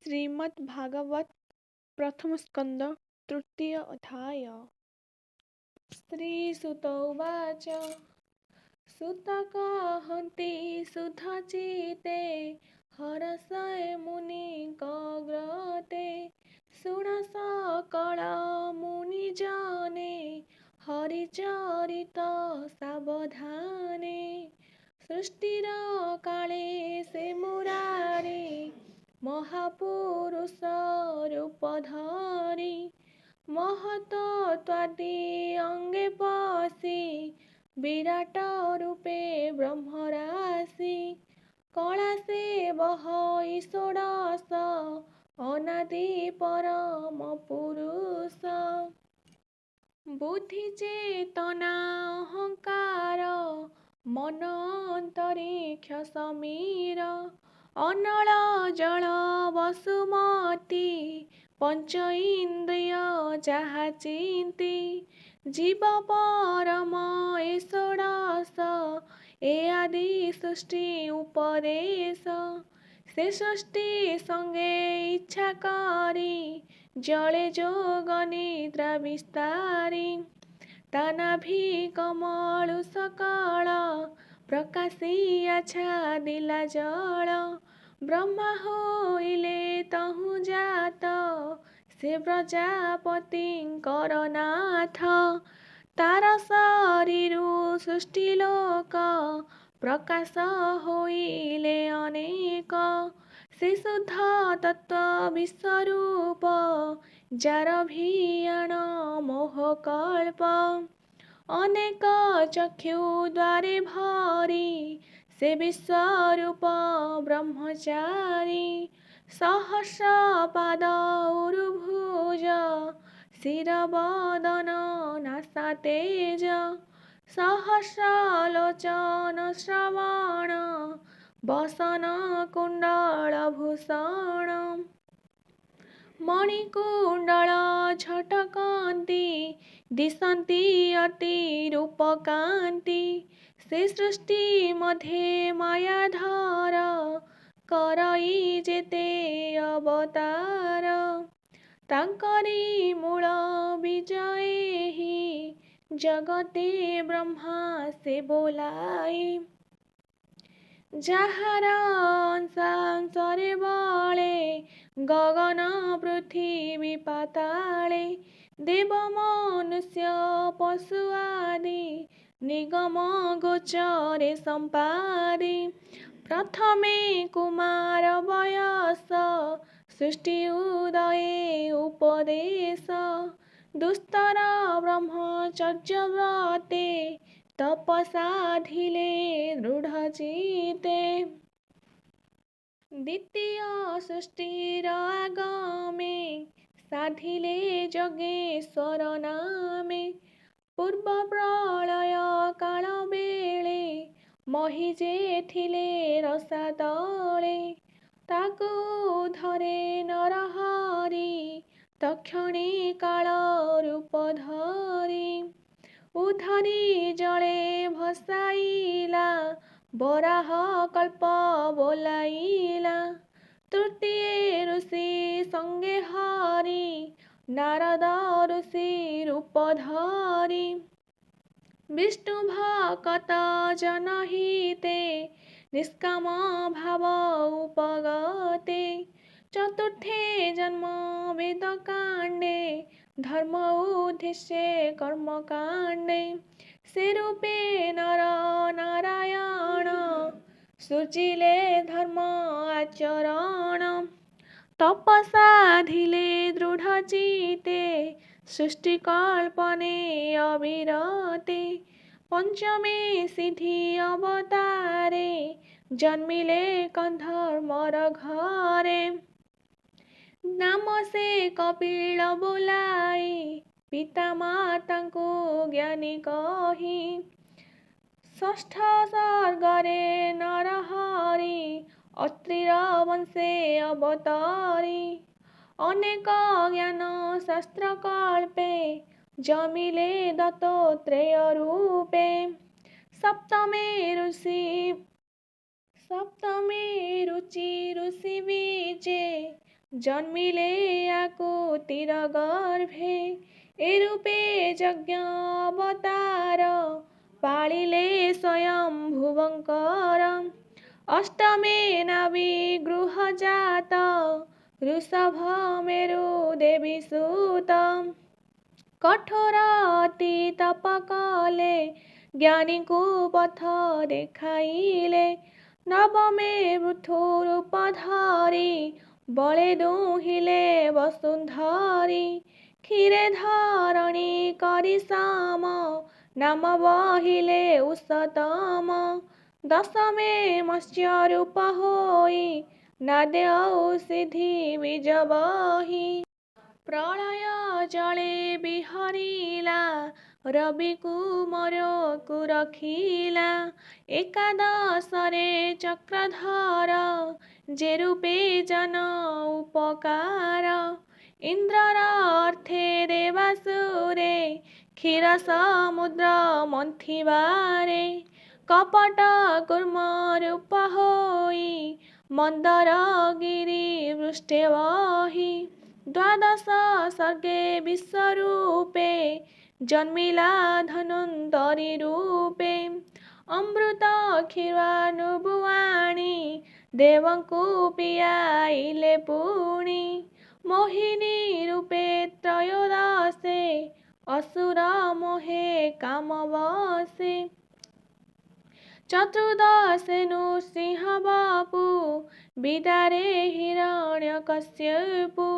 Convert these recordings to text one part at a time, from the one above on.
श्रीमद्भागवत प्रथम स्कंद तृतीय अध्याय। श्रीसुत उवाच सुतकहन्ति सुधचिते हरषे मुनिकग्रते शृण सकल मुनिजने हरिचरित सावधाने सृष्टिर काले से मुरारी महापुरुष रूप धरी महतत्वादि अंगे पशि विराट रूपे ब्रह्मराशि कलासे बहई षोडश अनादि परम पुरुष बुद्धि चेतना अहंकार मन अंतरिक्ष समीर अनल जल वसुमती पंच इंद्रिय जहा चिंती जीव परम ए षोडश ए आदि सृष्टि उपदेश से सृष्टि संगे इच्छा करी जले जोग निद्रा विस्तारी तानाभि कमलु सकल प्रकाशिया छादिला जल ब्रह्मा होइले तहु जात से प्रजापतिंकर नाथ तार शरीरु सृष्टि लोक प्रकाश होइले अनेक से शुद्ध तत्व विश्वरूप जार भियाण मोह कल्प अनेक चक्षु द्वारे भरी से विश्वरूप ब्रह्मचारी सहस्र पाद उरुभुज शिर वदन नासा तेज सहस्र लोचन श्रवण वसन कुंडल भूषण मणिकुंडल झटकंती दिशंती अति रूपकांती से सृष्टि मध्ये मायाधर करई जेते अवतार तांकरी मूल विजय ही जगते ब्रह्मा से बोलाई जाहार अंशांशरे बले गगन पृथ्वी पाताले देव मनुष्य पशु आदि निगम गोचरे संपादि प्रथमे कुमार वयस सृष्टि उदये उपदेश दुस्तर ब्रह्मचर्य व्रते तपसाधिले दृढ़चिते द्वितीय सृष्टिर आगमे साधिले जगेश्वर नामे पूर्व प्रलय काल बेले महिजे थिले रसा तले ताकु धरे नरहरि तक्षणी काल रूप धरी उधरी जले भसाइला बराह कल्प बोलाइला तृतीय ऋषि संगे हरि नारद ऋषि रूप धरी विष्णु भक्त जनहिते निष्काम भाव उपगते चतुर्थे जन्म वेद कांडे धर्म उद्देश्य कर्म कांडे से रूपे नर नारायण सुचिले धर्म आचरण तपसाधिले दृढ़चिते सृष्टि कल्पने अविरते पंचमे सिद्धि अवतारे जन्मिले कंधर्मर घरे नाम से कपिल बोलाई पिता माता को ज्ञानी कही षष्ठ सर्गरे नरहरि अत्रिर वंशे अवतारी अनेक ज्ञान शास्त्र कल्पे जमिले दत्तात्रेय रूपे सप्तमे ऋषि सप्तमे रुचि ऋषि बीजे ଜନ୍ମିଲେ ଆକୁତିର ଗର୍ଭେ ଏ ରୂପେ ଯଜ୍ଞ ଅବତାର ପାଳିଲେ ସ୍ୱୟଂ ଭୁବଙ୍କର ଅଷ୍ଟମେ ନାଭି ଗୃହଜାତ ଋଷଭ ମେରୁ ଦେବୀ ସୁତ କଠୋର ଅତି ତପ କଲେ ଜ୍ଞାନୀଙ୍କୁ ପଥ ଦେଖାଇଲେ ନବମେ ପୃଥୁ ରୂପ ଧରି ବଳେ ଦୁହିଁଲେ ବସୁନ୍ଧରି କ୍ଷୀରେ ଧରଣୀ କରି ସମ ନାମ ବହିଲେ ଉଷତମ ଦଶମେ ମତ୍ସ୍ୟ ରୂପ ହୋଇ ନାଦେ ଔଷଧି ବୀଜ ବହି ପ୍ରଳୟ ଜଳେ ବିହରିଲା ରବି କୁମରକୁ ରଖିଲା ଏକାଦଶରେ ଚକ୍ରଧର ଯେ ରୂପେ ଜନ ଉପକାର ଇନ୍ଦ୍ରର ଅର୍ଥେ ଦେବାସୁରେ କ୍ଷୀର ସମୁଦ୍ର ମନ୍ଥିବାରେ କପଟ କୁର୍ମ ରୂପ ହୋଇ ମନ୍ଦର ଗିରି ପୃଷ୍ଠେ ବହି ଦ୍ୱାଦଶ ସର୍ଗେ ବିଶ୍ୱରୂପେ ଜନ୍ମିଲା ଧନ୍ୱନ୍ତରୀ ରୂପେ ଅମୃତ କ୍ଷୀରାନୁଭୁଆଣି ଦେବଙ୍କୁ ପିଆଇଲେ ପୁଣି ମୋହିନୀ ରୂପେ ତ୍ରୟୋଦଶେ ଅସୁର ମୋହେ କାମ ବସେ ଚତୁର୍ଦଶେ ନୃସିଂହ ବପୁ ବିଦାରେ ହିରଣ୍ୟକଶ୍ୟପୁ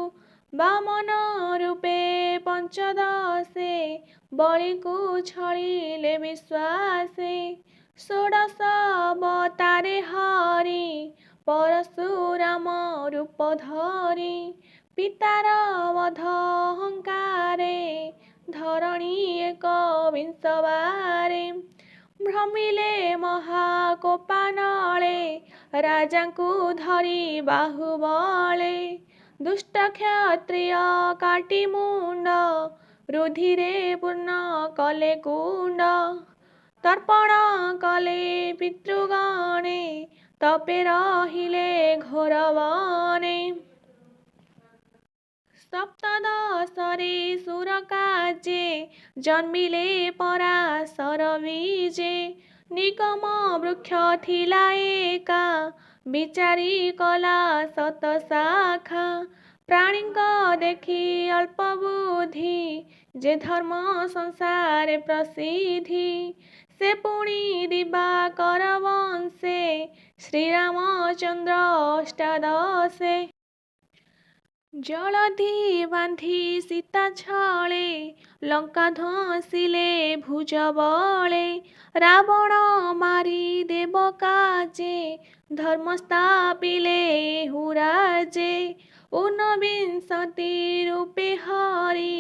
ବାମନ ରୂପେ ପଞ୍ଚଦଶେ ବଳିକୁ ଛଳିଲେ ବିଶ୍ୱାସେ ଷୋଡ଼ଶ ଅବତାରେ ହରି ପରଶୁରାମ ରୂପ ଧରି ପିତାର ବଧ ଅହଙ୍କାରେ ଧରଣୀ ଏକବିଂଶବାରେ ଭ୍ରମିଲେ ମହାକୋପାନଳେ ରାଜାଙ୍କୁ ଧରି ବାହୁବଳେ ଦୁଷ୍ଟ କ୍ଷତ୍ରିୟ କାଟି ମୁଣ୍ଡ ରୁଧିରେ ପୂର୍ଣ୍ଣ କଲେ କୁଣ୍ଡ ତର୍ପଣ କଲେ ପିତୃଗଣେ ତପେ ରହିଲେ ଘୋର ବନେ ସପ୍ତଦଶରେ ସୁରକାଜେ ଜନ୍ମିଲେ ପରାଶର ବିଜେ ନିଗମ ବୃକ୍ଷ ଥିଲା ଏକା ବିଚାରି କଲା ଶତ ଶାଖା ପ୍ରାଣୀଙ୍କ ଦେଖି ଅଳ୍ପ ବୁଦ୍ଧି ଯେ ଧର୍ମ ସଂସାରେ ପ୍ରସିଦ୍ଧି ସେ ପୁଣି ଦିବାକର ବଂଶେ ଶ୍ରୀରାମଚନ୍ଦ୍ର ଅଷ୍ଟାଦଶେ ଜଳଧି ବାନ୍ଧି ସୀତା ଛଳେ ଲଙ୍କା ଧ୍ୱଂସିଲେ ଭୁଜ ବଳେ ରାବଣ ମାରି ଦେବ କାଜେ ଧର୍ମ ସ୍ଥାପିଲେ ହୁରାଜେ ଊନବିଂଶତି ରୂପେ ହରି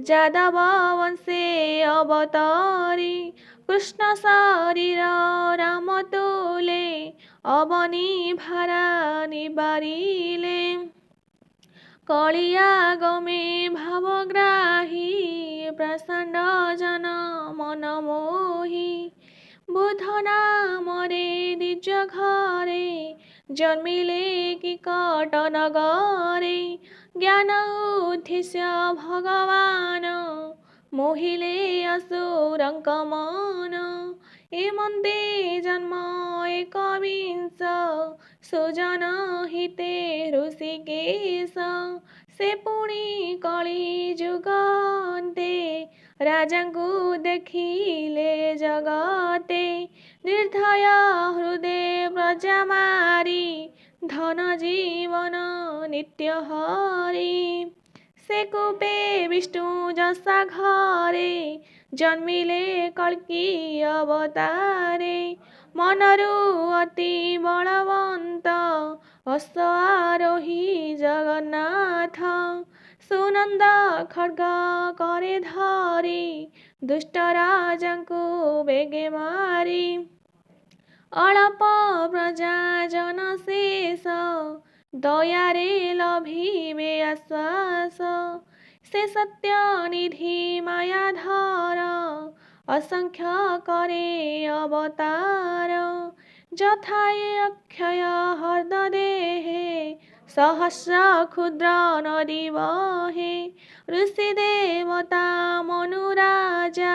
ଯାଦବ ବଂଶେ ଅବତରି କୃଷ୍ଣ ଶରୀର ରାମ ତୋଲେ ଅବନି ଭାରା ନିବାରିଲେ କଳିଆଗମେ ଭାବଗ୍ରାହୀ ପ୍ରଚଣ୍ଡ ଜନ ମନ ମୋହି ବୁଧ ନାମରେ ଦ୍ୱିଜ ଘରେ ଜନ୍ମିଲେ କିକଟ ନଗରେ ଜ୍ଞାନ ଉଦ୍ଦେଶ୍ୟ ଭଗବାନ ମୋହିଲେ ଅସୁରଙ୍କ ମନ ଏ ମନ୍ଦେ ଜନ୍ମ ଏକବିଂଶ ସୁଜନ ହିତେ ଋଷିକେଶ ସେ ପୁଣି କଳି ଯୁଗ ଅନ୍ତେ ରାଜାଙ୍କୁ ଦେଖିଲେ ଜଗତେ ନିର୍ଦ୍ଦୟ ହୃଦେ ପ୍ରଜା ମାରି ଧନ ଜୀବନ ନିତ୍ୟ ହରି ସେ କୂପେ ବିଷ୍ଣୁ ଯଶା ଘରେ ଜନ୍ମିଲେ କଳ୍କି ଅବତାରେ ମନରୁ ଅତି ବଳବନ୍ତ ଅଶ୍ଵ ଆରୋହୀ ଜଗନ୍ନାଥ ସୁନନ୍ଦ ଖଡ୍ଗ କରେ ଧରି ଦୁଷ୍ଟ ରାଜାଙ୍କୁ ବେଗେ ମାରି ଅଳପ ପ୍ରଜା ଜନ ଶେଷ ଦୟାରେ ଲଭିବେ ଆଶ୍ୱାସ ସେ ସତ୍ୟ ନିଧି ମାୟାଧର ଅସଂଖ୍ୟ କରେ ଅବତାର ଯଥା ଏ ଅକ୍ଷୟ ହର୍ଦ ଦେହେ सहस्र क्षुद्र नदी बहे ऋषि देवता मनुराजा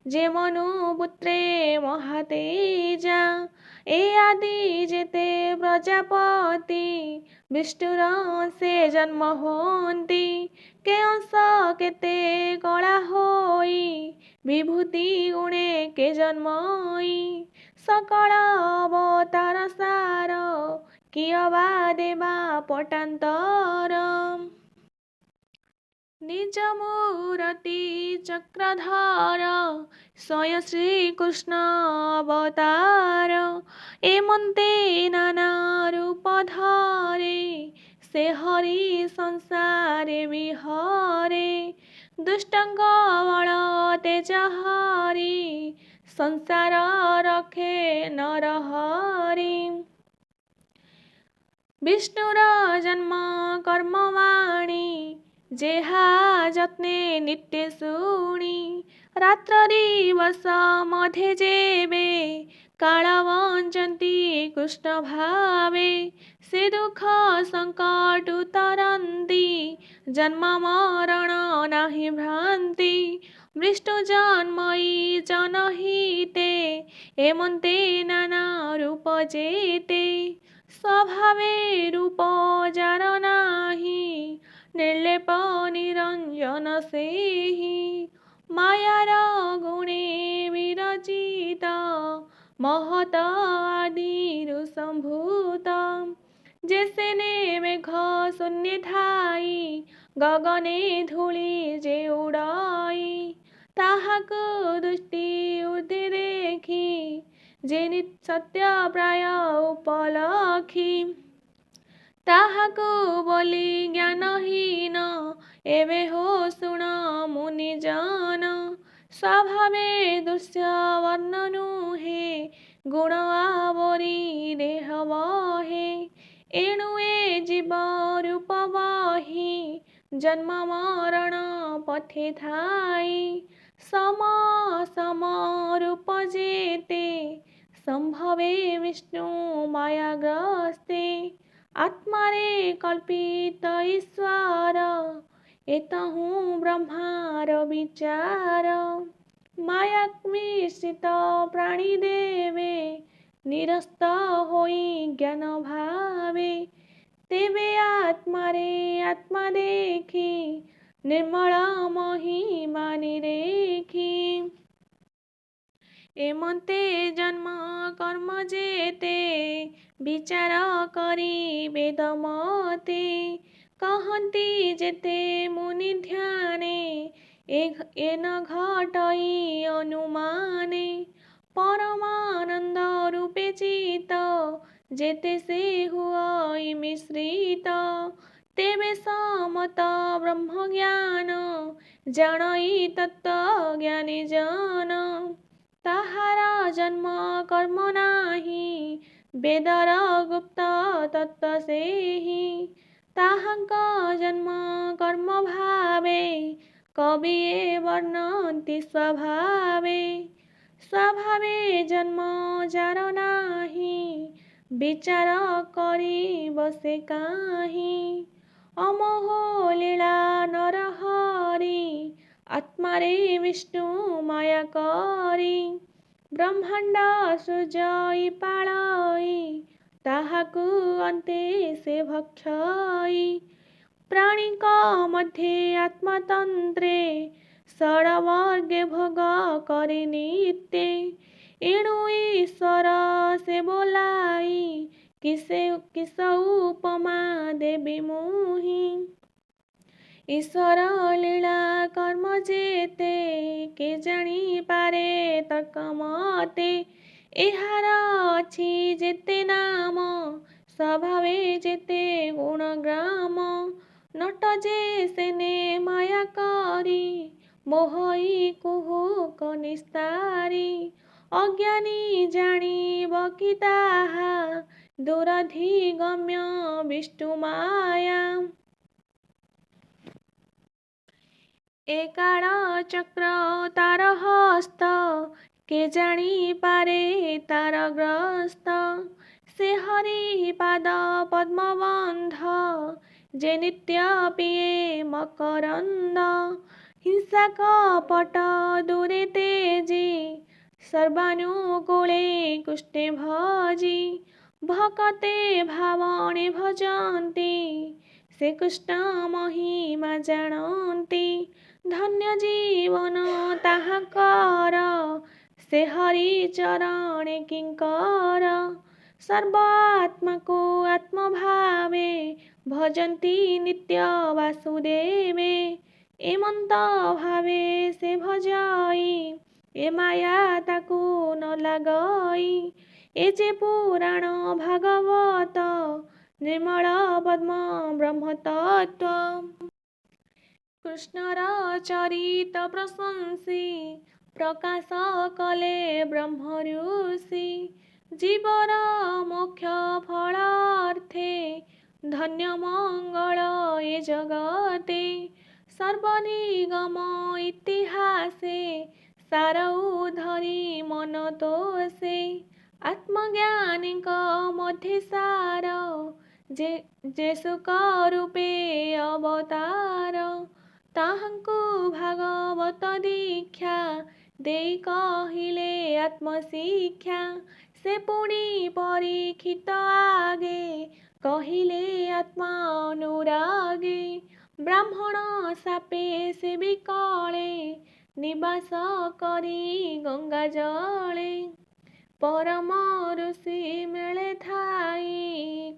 যে মনুপুত্রে মহাতেজা এ আদি যেতে প্রজাপতি বিষ্ণুর ସେ জন্ম ହୁଅନ୍ତି କେ ଅଂଶ କେତେ କଳା ହୋଇ ବିଭୂତି ଗୁଣେ କେ ଜନ୍ମଇ ସକଳ ଅବତାର ସାର କିୟ ବା ଦେବା ପଟାନ୍ତର নিজ মূরতি চক্রধর স্বয়ং শ্রীকৃষ্ণ অবতার এমন্তে নানা রূপ ধরে সে হরি সংসারে বিহরে দুষ্টঙ্গ বল তেজ হরি সংসার রক্ষে নর হরি বিষ্ণুর জন্ম কর্মবাণী যেহা যত্নে নিত্য শুনি রাত্র দিবস মধ্যে যেবে কাଳ বঞ্চନ୍ତି কৃষ্ণ ভাবে ସେ ଦୁଃଖ ସଙ୍କଟ ତରନ୍ତି ଜନ୍ମ ମରଣ ନାହିଁ ଭ୍ରାନ୍ତି ବିଷ୍ଣୁ ଜନ୍ମଇ ଜନହିତେ ଏମନ୍ତେ ନାନା ରୂପ ଯେତେ ସ୍ୱଭାବେ ରୂପ ଯାର ନାହିଁ ନିର୍ଲେପ ନିରଞ୍ଜନ ସେହି ମାୟାର ଗୁଣେ ବିରଚିତ মহত আদিরু সম্ভূত যে সেনে মেঘ শূন্যে ঠাই গগনে ধূলি যে উড়াই তাহাকু দৃষ্টি উর্ধে দেখি যে সত্য প্রায় উপলক্ষী তাহাকু বলি জ্ঞানহীন এবে হো শুণ মুনি জন স্বভাবে দৃশ্য বর্ণ নুহে গুণ আবরি দেহ বহে এণু এ জীব রূপ বহি জন্ম মরণ পথে থাই সম সম রূপ যেতে সম্ভবে বিষ্ণু মায়াগ্রস্তে আত্মারে কল্পিত ঈশ্বর এতহু ব্রহ্মার বিচার মায়ামিশ্রিত প্রাণী দেবে নিরস্ত হই জ্ঞান ভাবে তেবে আত্মারে আত্মা দেখি ନିର୍ମଳ ମହିମା ନିରେଖି ଏମନ୍ତେ ଜନ୍ମ କର୍ମ ଯେତେ ବିଚାର କରି ବେଦ ମତେ କହନ୍ତି ଯେତେ ମୁନି ଧ୍ୟାନେ ଏନ ଘଟଇ ଅନୁମାନେ ପରମାନନ୍ଦ ରୂପେ ଚିତ ଯେତେ ସେ ହୁଅଇ ମିଶ୍ରିତ ତେବେ ସମତ ବ୍ରହ୍ମ ଜ୍ଞାନ ଜାଣଇ ତତ୍ତ୍ୱ ଜ୍ଞାନୀ ଜନ ତାହାର ଜନ୍ମ କର୍ମ ନାହିଁ ବେଦର ଗୁପ୍ତ ତତ୍ତ୍ୱ ସେହି ତାହାଙ୍କ ଜନ୍ମ କର୍ମ ଭାବେ କବିଏ ବର୍ଣ୍ଣନ୍ତି ସ୍ୱଭାବେ ସ୍ୱଭାବେ ଜନ୍ମ ଯାର ନାହିଁ ବିଚାର କରିବ ସେ କାହିଁ ଅମୋହ ଲୀଳା ନରହରି ଆତ୍ମାରେ ବିଷ୍ଣୁ ମାୟା କରି ବ୍ରହ୍ମାଣ୍ଡ ସୃଜଇ ପାଳଇ ତାହାକୁ ଅନ୍ତେ ସେ ଭକ୍ଷଇ ପ୍ରାଣୀଙ୍କ ମଧ୍ୟରେ ଆତ୍ମତନ୍ତ୍ରେ ଷଡ଼ବର୍ଗେ ଭୋଗ କରି ନିତ୍ୟେ ଏଣୁ ଈଶ୍ୱର ସେ ବୋলাই କିସ ଉପମା ଦେବି ମୁହିଁ ଈଶ୍ୱର ଲୀଳା କର୍ମ ଯେତେ କେ ଜାଣିପାରେ ତର୍କ ମତେ ଏହାର ଅଛି ଯେତେ ନାମ ସ୍ୱଭାବେ ଯେତେ ଗୁଣଗ୍ରାମ ନଟ ଯେ ସେନେ ମାୟା କରି ମୋହଇ କୁହୁକ ନିସ୍ତାରି ଅଜ୍ଞାନୀ ଜାଣିବ କି ତାହା ଦୁରଧିଗମ୍ୟ ବିଷ୍ଣୁ ମାୟା ଏ କାଳ ଚକ୍ର ତାର ହସ୍ତ କେ ଜାଣିପାରେ ତାର ଗ୍ରସ୍ତ ସେ ହରି ପାଦ ପଦ୍ମବନ୍ଧ, ଯେ ନିତ୍ୟ ପିଏ ମକରନ୍ଦ। ହିଂସା କପଟ ଦୂରେ ତେଜି, ସର୍ବାନୁକୂଳେ କୃଷ୍ଣେ ଭଜି। ଭକତେ ଭାବଣେ ଭଜନ୍ତି, ସେ କୃଷ୍ଣ ମହିମା ଜାଣନ୍ତି। ଧନ୍ୟ ଜୀବନ ତାହାଙ୍କର, ସେ ହରି ଚରଣେ କିଙ୍କର। ସର୍ବ ଆତ୍ମାକୁ ଆତ୍ମଭାବେ, ଭଜନ୍ତି ନିତ୍ୟ ବାସୁଦେବେ। ଏମନ୍ତ ଭାବେ ସେ ଭଜଇ, ଏ ମାୟା ତାକୁ ନ ଲାଗଇ। ଏ ଯେ ପୁରାଣ ଭାଗବତ, ନିର୍ମଳ ପଦ୍ମ ବ୍ରହ୍ମତତ୍ତ୍ୱ। କୃଷ୍ଣର ଚରିତ ପ୍ରଶଂସି, ପ୍ରକାଶ କଲେ ବ୍ରହ୍ମ ଋଷି। ଜୀବର ମୋକ୍ଷ ଫଳ ଅର୍ଥେ, ଧନ୍ୟ ମଙ୍ଗଳ ଏ ଜଗତେ। ସର୍ବନିଗମ ଇତିହାସେ, ସାର ଉଧରି ମନ ତୋଷେ। ଆତ୍ମଜ୍ଞାନୀଙ୍କ ମଧ୍ୟେ ସାର, ଯେ ସୁକ ରୂପେ ଅବତାର। ତାହାଙ୍କୁ ଭାଗବତ ଦୀକ୍ଷା, ଦେଇ କହିଲେ ଆତ୍ମଶିକ୍ଷା। ସେ ପୁଣି ପରୀକ୍ଷିତ ଆଗେ, କହିଲେ ଆତ୍ମା ଅନୁରାଗେ। ବ୍ରାହ୍ମଣ ଶାପେ ସେ ବିକଳେ, ନିବାସ କରି ଗଙ୍ଗା ଜଳେ। ପରମ ଋଷି ମେଳେ ଥାଇ,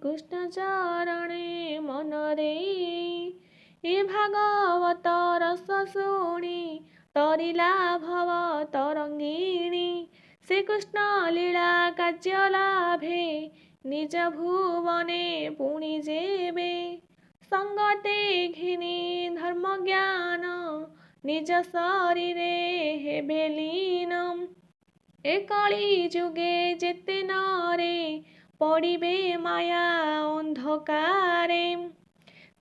କୃଷ୍ଣ ଚରଣେ ମନ ଦେଇ। ଏ ଭାଗବତ ରସ ଶୁଣି, ତରିଲା ଭବ ତରଙ୍ଗିଣୀ। ସେ କୃଷ୍ଣ ଲୀଳା କାର୍ଯ୍ୟ ଲାଭେ, ନିଜ ଭୁବନେ ପୁଣି ଯେବେ। ସଙ୍ଗତେ ଘିନି ଧର୍ମ ଜ୍ଞାନ, ନିଜ ଶରୀରେ ହେବେ ଲୀନ। ଏ କଳି ଯୁଗେ ଯେତେ ନରେ, ପଡ଼ିବେ ମାୟା ଅନ୍ଧକାରେ।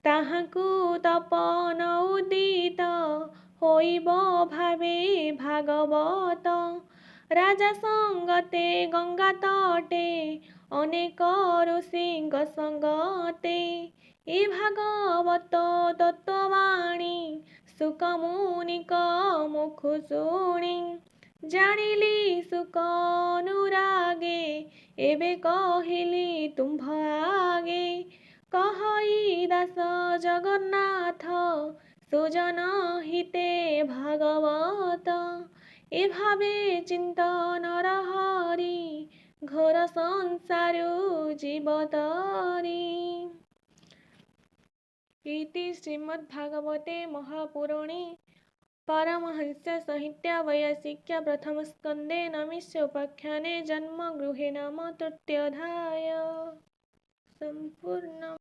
ତାହାଙ୍କୁ ତପନ ଉଦିତ, ହୋଇବ ଭାବେ ଭାଗବତ। ରାଜା ସଙ୍ଗତେ ଗଙ୍ଗା ତଟେ, ଅନେକ ଋଷିଙ୍କ ସଙ୍ଗତେ। ଏ ଭାଗବତ ତତ୍ତ୍ୱବାଣୀ, ଶୁକ ମୁନିଙ୍କ ମୁଖୁ ଶୁଣି। ଜାଣିଲି ସୁକ ଅନୁରାଗେ, ଏବେ କହିଲି ତୁମ୍ଭ ଆଗେ। କହଇ ଦାସ ଜଗନ୍ନାଥ, ସୁଜନ ହିତେ ଭାଗବତ। ଏ ଭାବେ ଚିନ୍ତନ ହରି, ଘୋର ସଂସାରୁ ଯିବ ତରି। ଇତି ଶ୍ରୀମଦ୍ଭାଗବତେ ମହାପୁରାଣେ ପାରମହଂସ୍ୟ ସଂହିତା ବୈୟାସିକ୍ୟା ପ୍ରଥମସ୍କନ୍ଧେ ନମିଷ ଉପାଖ୍ୟାନେ ଜନ୍ମଗୃହେ ନାମ ତୃତୀୟୋऽଧ୍ୟାୟः। ସମ୍ପୂର୍ଣ୍ଣ।